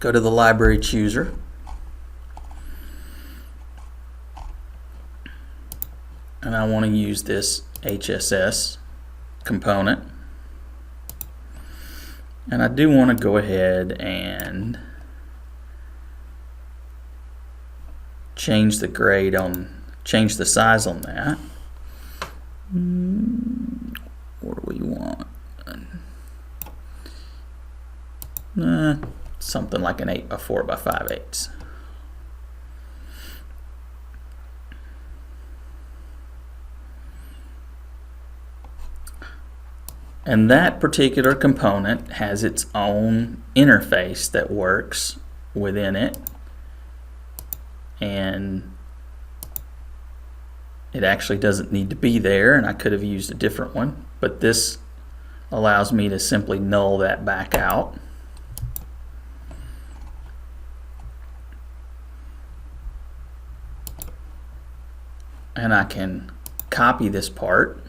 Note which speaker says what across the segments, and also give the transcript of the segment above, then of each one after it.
Speaker 1: go to the library chooser, and I want to use this HSS component. And I do want to go ahead and change the grade change the size on that. What do we want? Something like a 4 by 5/8. And that particular component has its own interface that works within it, and it actually doesn't need to be there, and I could have used a different one, but this allows me to simply null that back out. And I can copy this part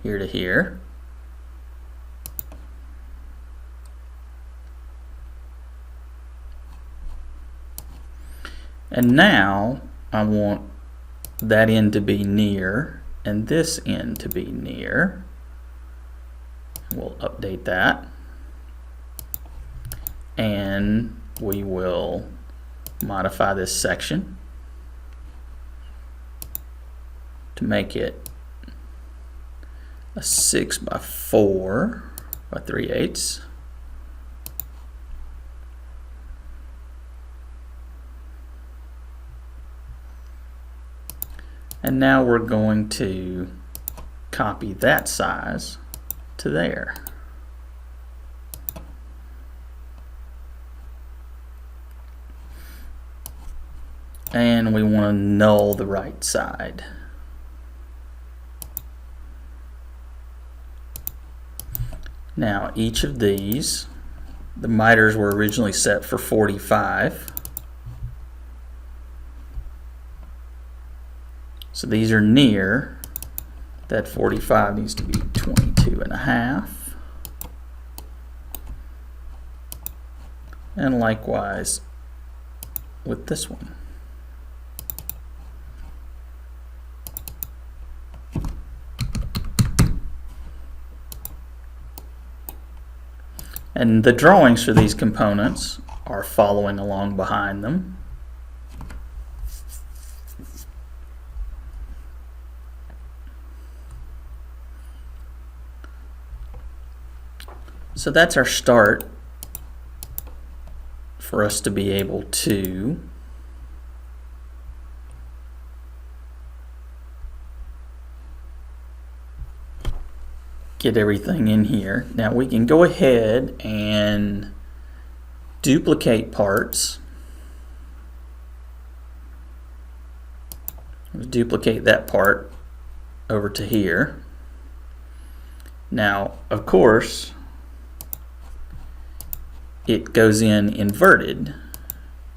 Speaker 1: here to here. And now I want that end to be near and this end to be near. We'll update that. And we will modify this section to make it a 6 by 4 by 3/8. And now we're going to copy that size to there. And we want to null the right side. Now each of these, the miters were originally set for 45. So these are near. That 45 needs to be 22.5. And likewise with this one. And the drawings for these components are following along behind them. So that's our start for us to be able to get everything in here. Now we can go ahead and duplicate parts. Let's duplicate that part over to here. Now, of course, it goes in inverted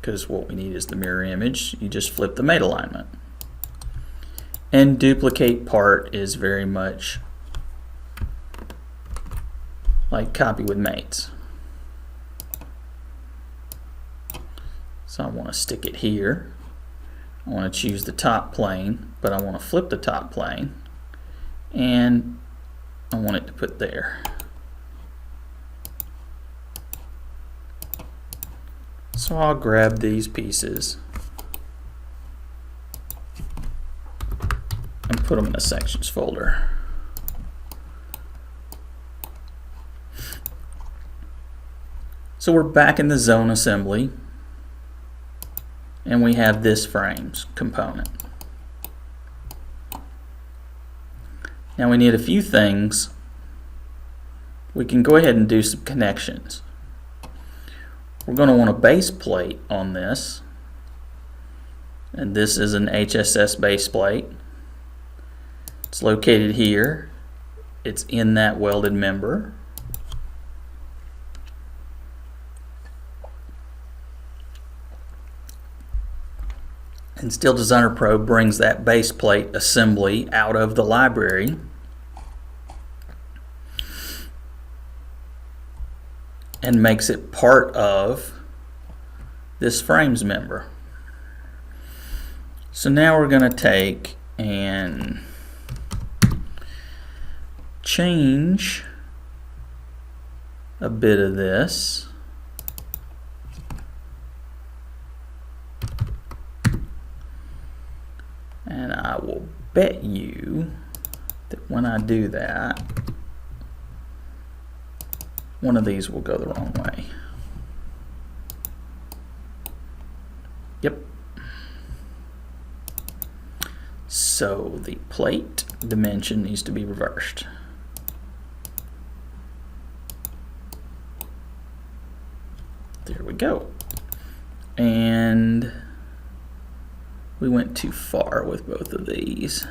Speaker 1: because what we need is the mirror image. You just flip the mate alignment. And duplicate part is very much like copy with mates. So I want to stick it here. I want to choose the top plane, but I want to flip the top plane, and I want it to put there. So I'll grab these pieces and put them in a sections folder. So we're back in the zone assembly, and we have this frames component. Now we need a few things. We can go ahead and do some connections. We're going to want a base plate on this, and this is an HSS base plate. It's located here. It's in that welded member. And Steel Designer Pro brings that base plate assembly out of the library. and makes it part of this frames member. So now we're going to take and change a bit of this. And I will bet you that when I do that, one of these will go the wrong way. Yep. So the plate dimension needs to be reversed. There we go. And we went too far with both of these.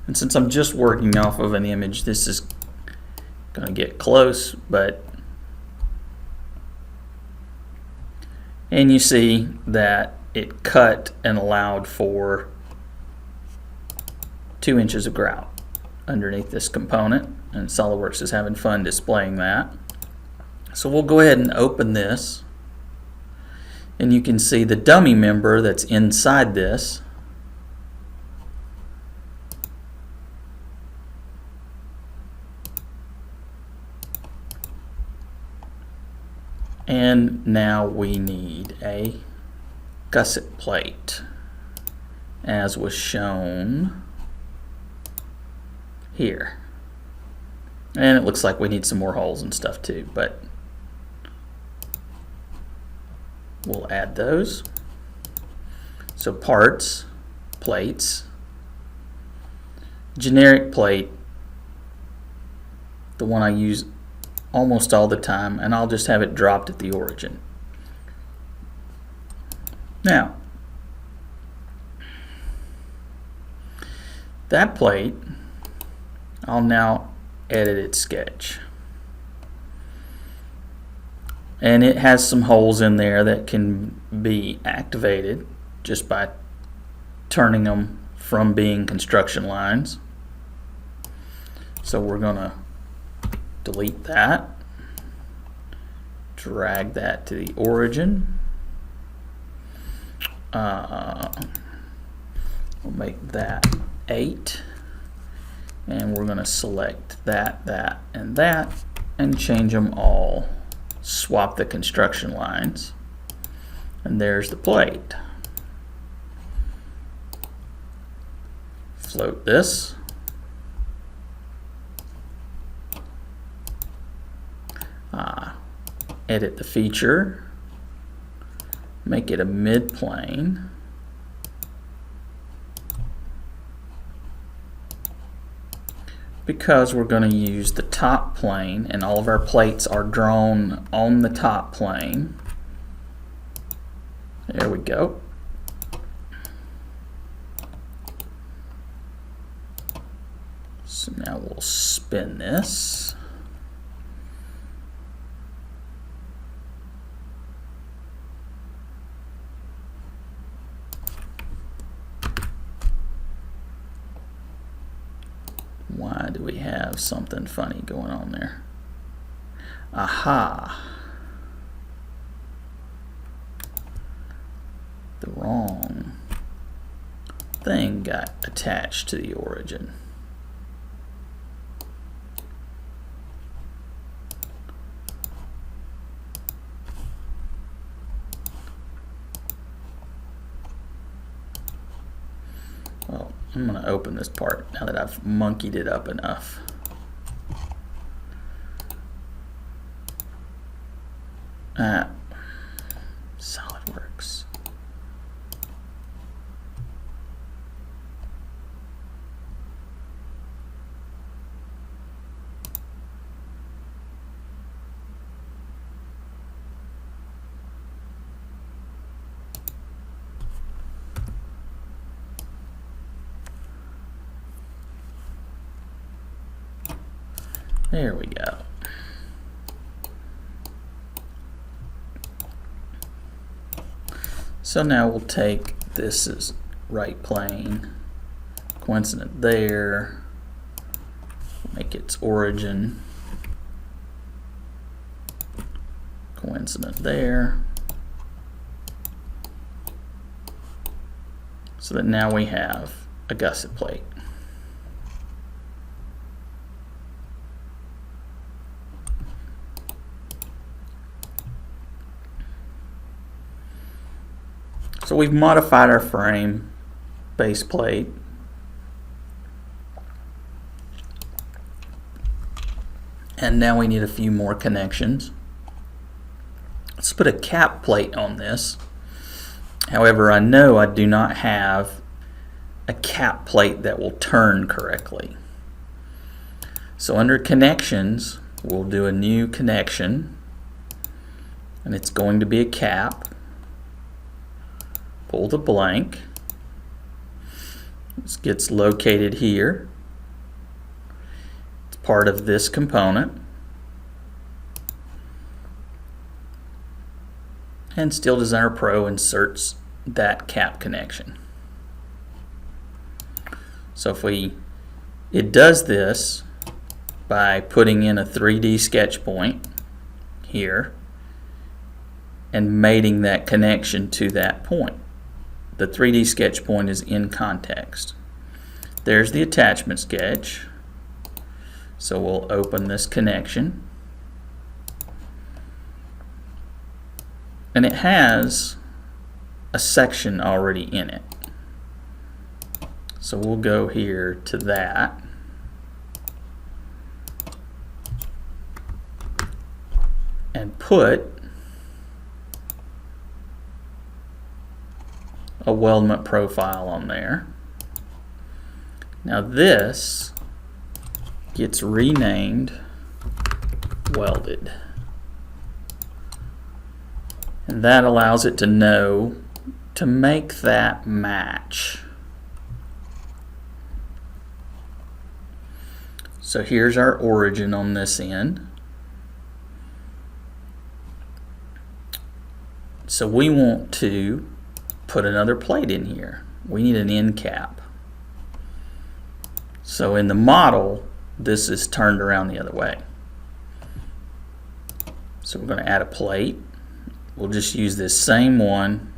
Speaker 1: And since I'm just working off of an image, this is going to get close, and you see that it cut and allowed for 2 inches of grout underneath this component, and SOLIDWORKS is having fun displaying that. So we'll go ahead and open this, and you can see the dummy member that's inside this. And now we need a gusset plate, as was shown here. And it looks like we need some more holes and stuff too, but we'll add those. So parts, plates, generic plate, the one I use almost all the time, and I'll just have it dropped at the origin. Now, that plate, I'll now edit its sketch. And it has some holes in there that can be activated just by turning them from being construction lines. So we're going to delete that, drag that to the origin. We'll make that 8, and we're going to select that, that, and that, and change them all. Swap the construction lines, and there's the plate. Float this. Edit the feature, make it a mid-plane, because we're going to use the top plane, and all of our plates are drawn on the top plane. There we go. So now we'll spin this. Why do we have something funny going on there? Aha! The wrong thing got attached to the origin. Well, I'm going to open this part now that I've monkeyed it up enough. SOLIDWORKS. There we go. So now we'll take this as right plane, coincident there. make its origin coincident there. So that now we have a gusset plate. So we've modified our frame base plate. And now we need a few more connections. Let's put a cap plate on this. However, I know I do not have a cap plate that will turn correctly. So under connections, we'll do a new connection, and it's going to be a cap. Pull the blank. This gets located here. It's part of this component. And Steel Designer Pro inserts that cap connection. So if it does this by putting in a 3D sketch point here and mating that connection to that point. The 3D sketch point is in context. There's the attachment sketch. So we'll open this connection. And it has a section already in it. So we'll go here to that. And put a weldment profile on there. Now this gets renamed welded. And that allows it to know to make that match. So here's our origin on this end. So we want to put another plate in here. We need an end cap. So in the model, this is turned around the other way. So we're going to add a plate. We'll just use this same one,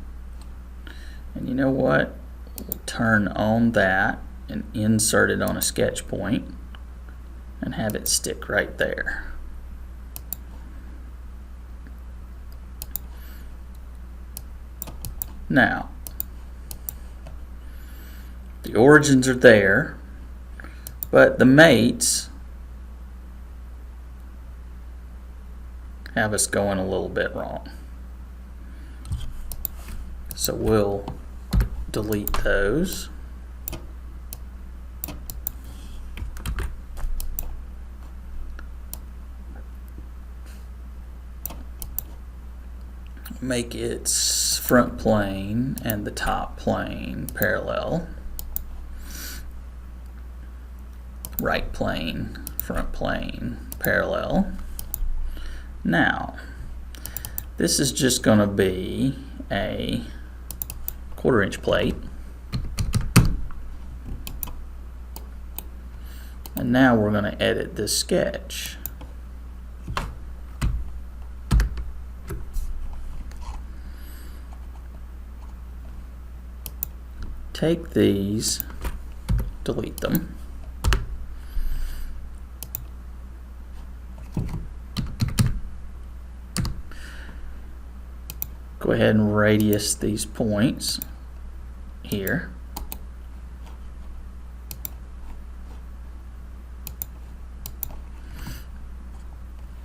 Speaker 1: and you know what? We'll turn on that and insert it on a sketch point and have it stick right there. Now, the origins are there, but the mates have us going a little bit wrong. So we'll delete those. Make its front plane and the top plane parallel. Right plane, front plane parallel. Now, this is just going to be a 1/4 inch plate. And now we're going to edit this sketch. Take these, delete them. Go ahead and radius these points here.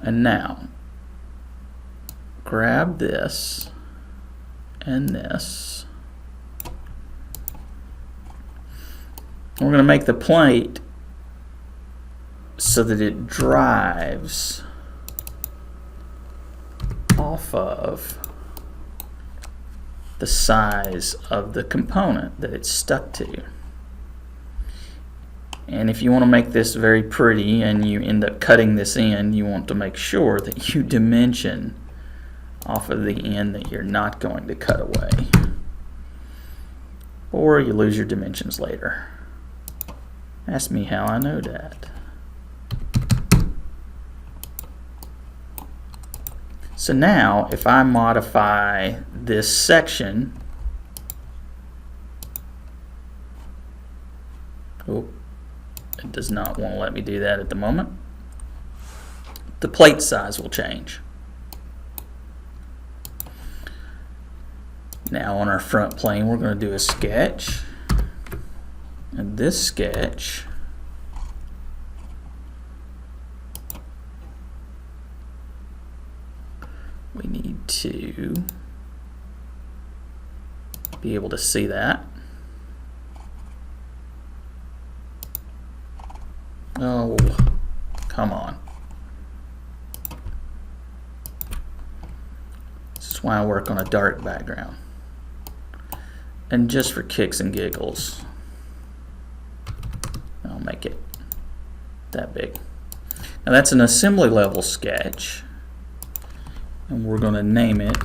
Speaker 1: And now, grab this and this. We're going to make the plate so that it drives off of the size of the component that it's stuck to. And if you want to make this very pretty and you end up cutting this in, you want to make sure that you dimension off of the end that you're not going to cut away, or you lose your dimensions later. Ask me how I know that. So now if I modify this section, oh, it does not want to let me do that at the moment, the plate size will change. Now on our front plane we're going to do a sketch, and this sketch we need to be able to see that. Oh, come on. This is why I work on a dark background. And just for kicks and giggles, I'll make it that big. Now that's an assembly level sketch, and we're going to name it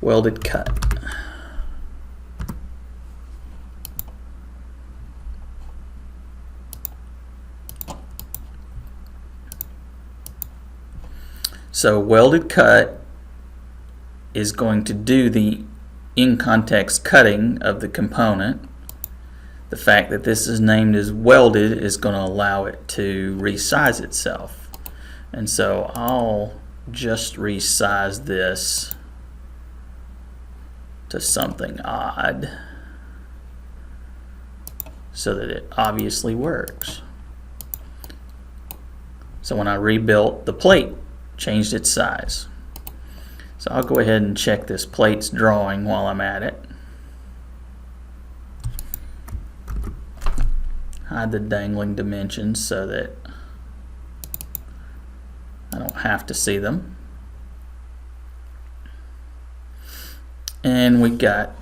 Speaker 1: Welded Cut. So Welded Cut is going to do the in-context cutting of the component. The fact that this is named as welded is going to allow it to resize itself. And so I'll just resize this to something odd so that it obviously works. So when I rebuilt, the plate changed its size. So I'll go ahead and check this plate's drawing while I'm at it. Hide the dangling dimensions so that I don't have to see them. And we got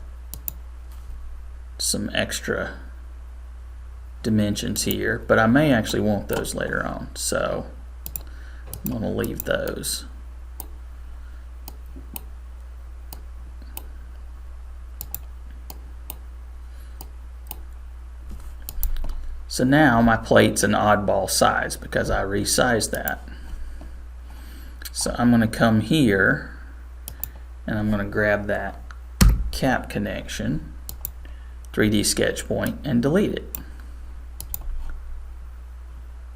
Speaker 1: some extra dimensions here, but I may actually want those later on, so I'm going to leave those. So now my plate's an oddball size because I resized that. So I'm going to come here and I'm going to grab that cap connection, 3D sketch point, and delete it.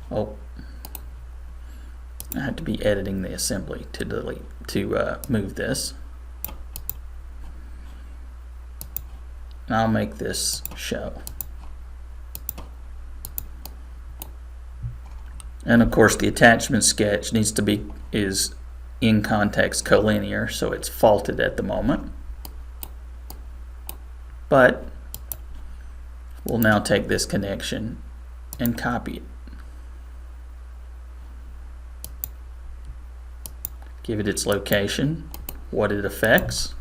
Speaker 1: Oh, I have to be editing the assembly to move this. And I'll make this show. And of course the attachment sketch needs to be in context collinear, so it's faulted at the moment. But we'll now take this connection and copy it. Give it its location, what it affects.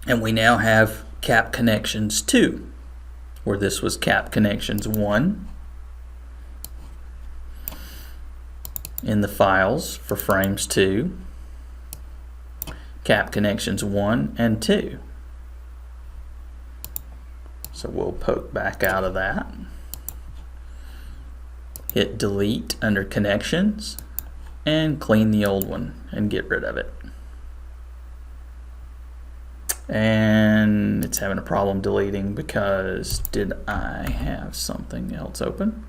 Speaker 1: And we now have cap connections 2, where this was cap connections 1 in the files for frames 2, cap connections 1 and 2. So we'll poke back out of that, hit delete under connections, and clean the old one and get rid of it. And it's having a problem deleting because did I have something else open?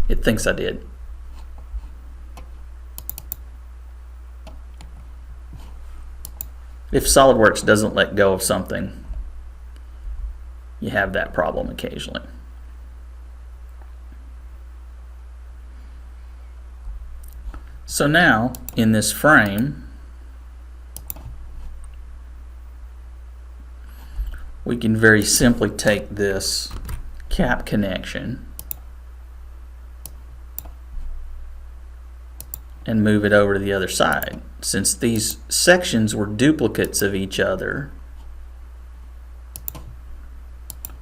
Speaker 1: It thinks I did. If SOLIDWORKS doesn't let go of something, you have that problem occasionally. So now in this frame, we can very simply take this cap connection and move it over to the other side. Since these sections were duplicates of each other,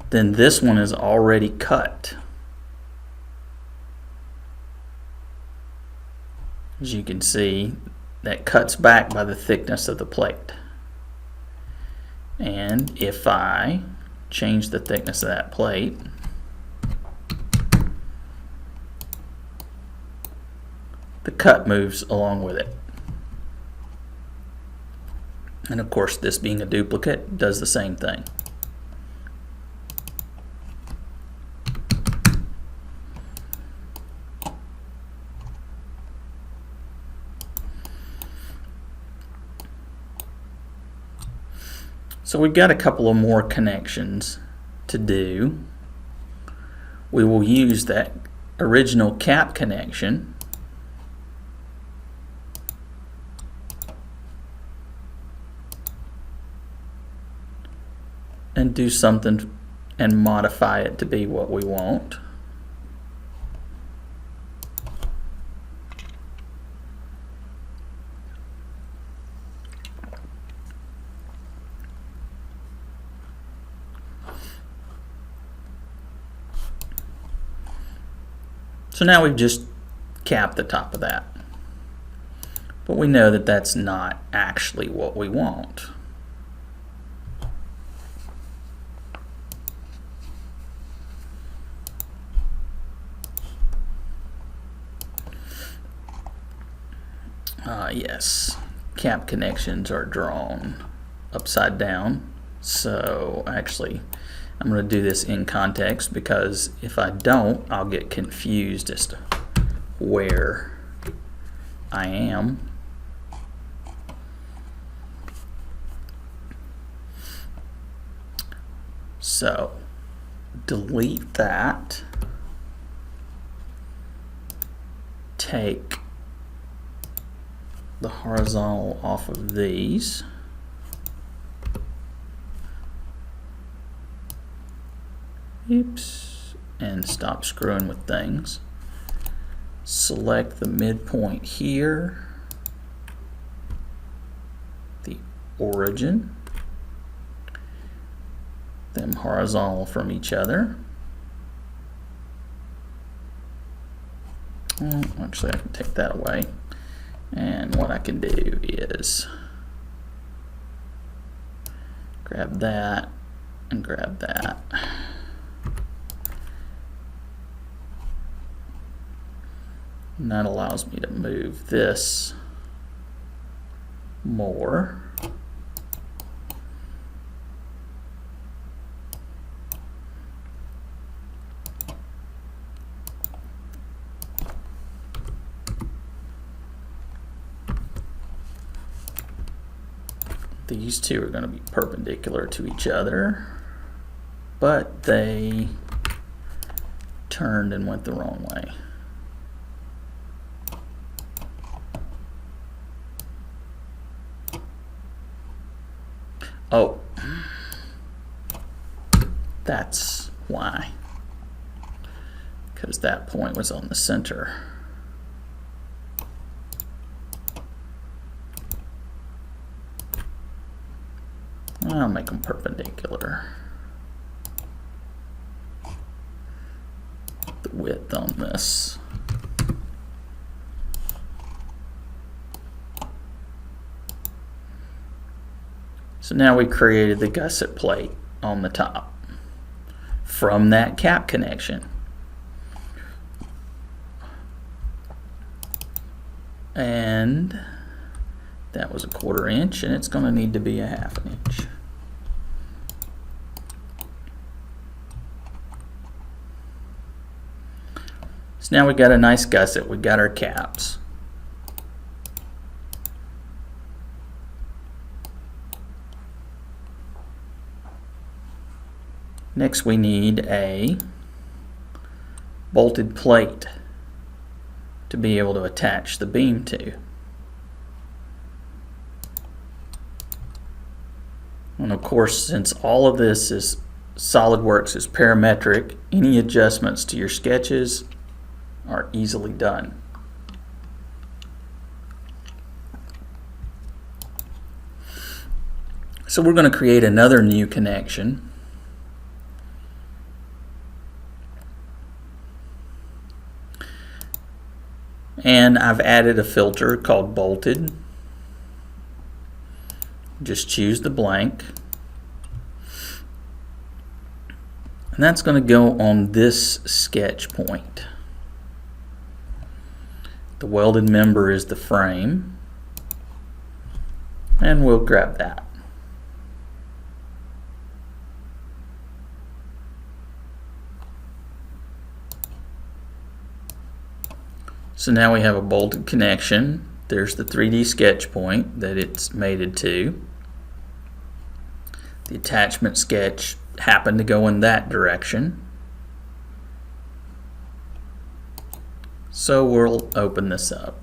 Speaker 1: then this one is already cut. As you can see, that cuts back by the thickness of the plate. And if I change the thickness of that plate, the cut moves along with it. And of course, this being a duplicate does the same thing. So we've got a couple of more connections to do. We will use that original cap connection and do something and modify it to be what we want. So now we've just capped the top of that. But we know that that's not actually what we want. Yes, cap connections are drawn upside down. So actually, I'm going to do this in context, because if I don't, I'll get confused as to where I am. So delete that, take the horizontal off of these, oops, and stop screwing with things. Select the midpoint here, the origin, them horizontal from each other. Well, actually, I can take that away. And what I can do is grab that and grab that. And that allows me to move this more. These two are going to be perpendicular to each other, but they turned and went the wrong way. Oh, that's why, because that point was on the center. I'll make them perpendicular. The width on this. So now we created the gusset plate on the top from that cap connection. And that was 1/4 inch, and it's going to need to be 1/2 inch. So now we got a nice gusset, we got our caps. Next we need a bolted plate to be able to attach the beam to. And of course, since all of this is SolidWorks is parametric, any adjustments to your sketches are easily done. So we're going to create another new connection. And I've added a filter called bolted. Just choose the blank. And that's going to go on this sketch point. The welded member is the frame, and we'll grab that. So now we have a bolted connection. There's the 3D sketch point that it's mated to. The attachment sketch happened to go in that direction. So we'll open this up.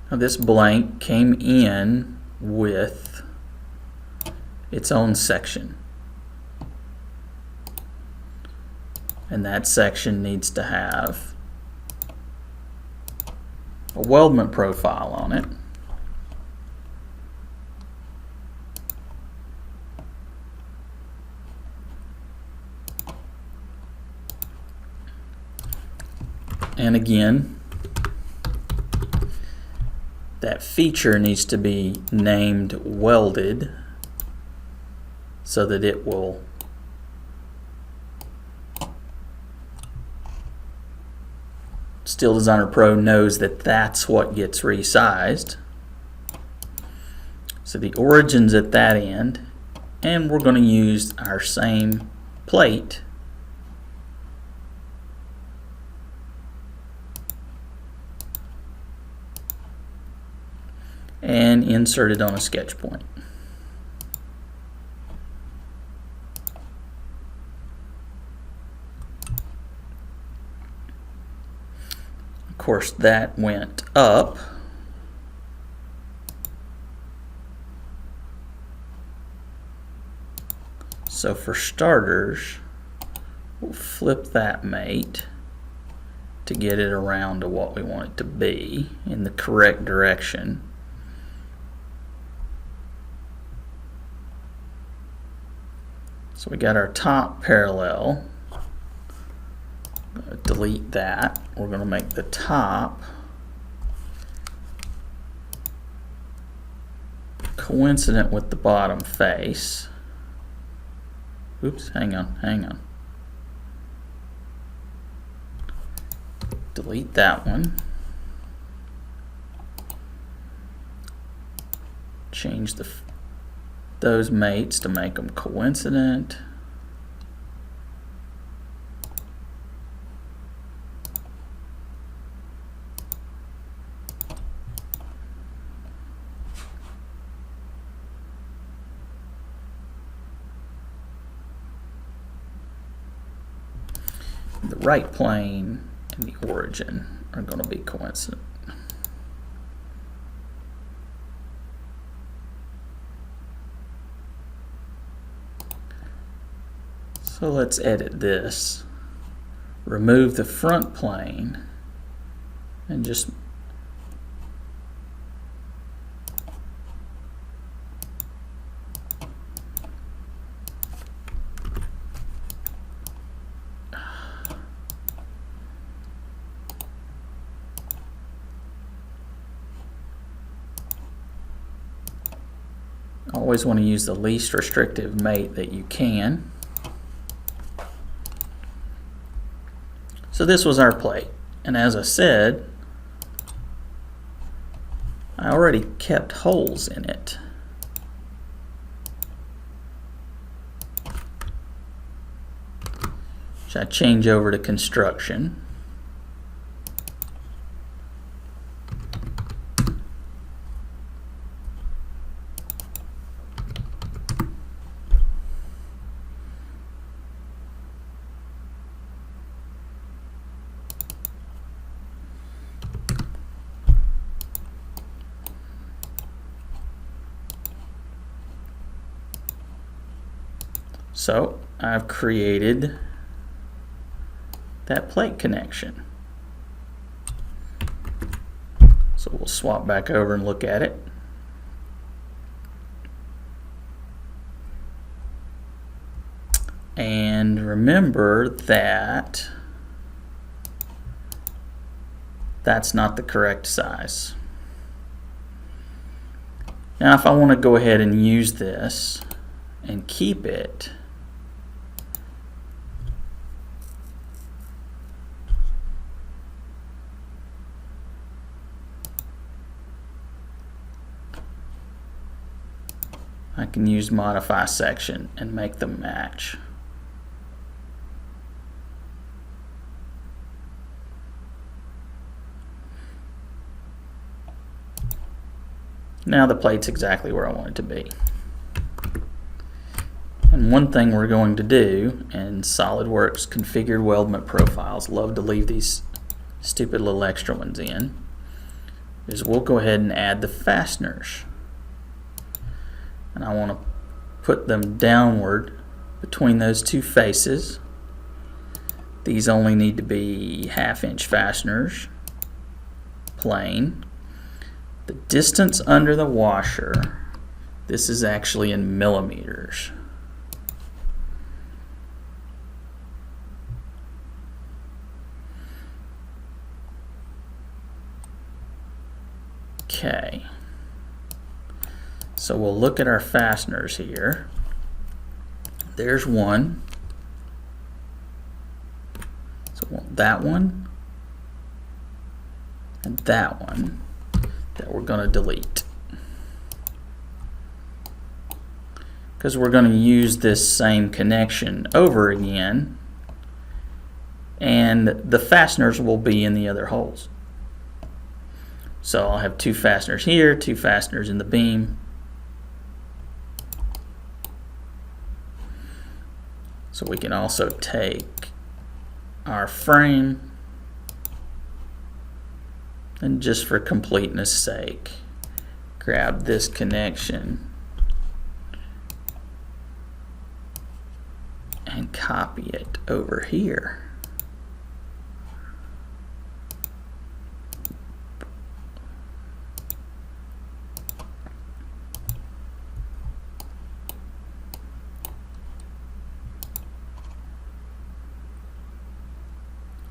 Speaker 1: Now this blank came in with its own section. And that section needs to have a weldment profile on it. And again, that feature needs to be named welded so that it will Steel Designer Pro knows that that's what gets resized. So the origin's at that end, and we're going to use our same plate and insert it on a sketch point. Of course, that went up. So for starters, we'll flip that mate to get it around to what we want it to be in the correct direction. So we got our top parallel. Delete that. We're going to make the top coincident with the bottom face. Oops, hang on. Delete that one. Change those mates to make them coincident. The right plane and the origin are going to be coincident. So let's edit this. Remove the front plane and just always want to use the least restrictive mate that you can. So this was our plate, and as I said, I already kept holes in it. So I change over to construction. So I've created that plate connection. So we'll swap back over and look at it. And remember that That's not the correct size. Now if I want to go ahead and use this and keep it, I can use modify section and make them match. Now the plate's exactly where I want it to be. And one thing we're going to do in SolidWorks configured weldment profiles, love to leave these stupid little extra ones in, is we'll go ahead and add the fasteners. And I want to put them downward between those two faces. These only need to be 1/2 inch fasteners, plain. The distance under the washer, this is actually in millimeters. Okay, so we'll look at our fasteners here. There's one. So we want that one and that one that we're going to delete, because we're going to use this same connection over again, and the fasteners will be in the other holes. So I'll have 2 fasteners here, 2 fasteners in the beam. So we can also take our frame and, just for completeness sake, grab this connection and copy it over here.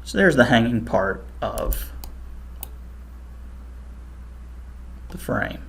Speaker 1: So there's the hanging part of the frame.